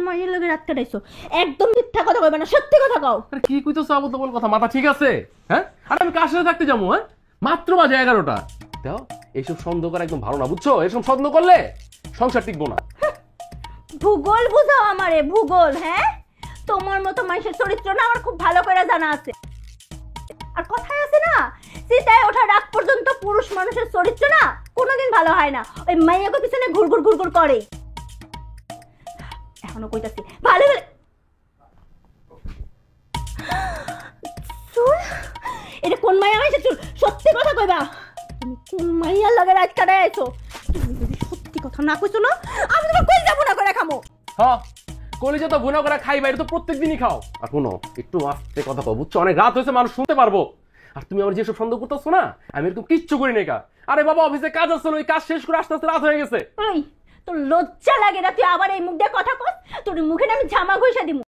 মাইয়ের লগে রাত কাটাইছো? একদম মিথ্যা কথা কইবা না, সত্যি কথা কও। আরে কি কইতেছো আবল তাবল কথা? মাথা ঠিক আছে? হ্যাঁ, আর আমি কার সাথে থাকতে যাবো? হ্যাঁ, মাত্র বাজে 11টা। দাও, এইসব সন্দেহ করা একদম ভালো না, বুঝছো? এসব সন্দেহ করলে সংসার টিকবো না। ভূগোল বুঝাও আমারে, ভূগোল। হ্যাঁ, তোমার মতো মানুষের চরিত্র না আমার খুব ভালো করে জানা আছে। আর কথায় আছে না, চিতায় ওঠার আগ পর্যন্ত পুরুষ মানুষের চরিত্র না কোনোদিন ভালো হয় না, ওই মাইয়াকে পিছনে ঘুরঘুর ঘুরঘুর করে। এখনো কইতাছি ভালো ভালো চুল। এটা কোন মাইয়া হয়েছে চুল? সত্যি কথা কইবা, তুমি কোন মাইয়ার লাগে রাত কাটায় আইছো? তুমি যদি সত্যি কথা না কইছো না, আমি তোমার কই যাবো না করে খামো। হ্যাঁ, কলিজা তো ভুনা করে খাই, বাইরে তো প্রত্যেক দিনই খাও। আর শোনো, একটু আস্তে কথা কও, বুঝছো? অনেক রাত হয়েছে, মানুষ শুনতে পারবো। আর তুমি আমার যেসব সন্দেহ করতেছো না, আমি এরকম কিচ্ছু করি নাই। আরে বাবা, অফিসে কাজ আসছিল, ওই কাজ শেষ করে আস্তে আস্তে রাত হয়ে গেছে। ওই তোর লজ্জা লাগে না? তুই আবার এই মুখ দিয়ে কথা কস? তোর মুখে না আমি জামা ঘষা দিমু।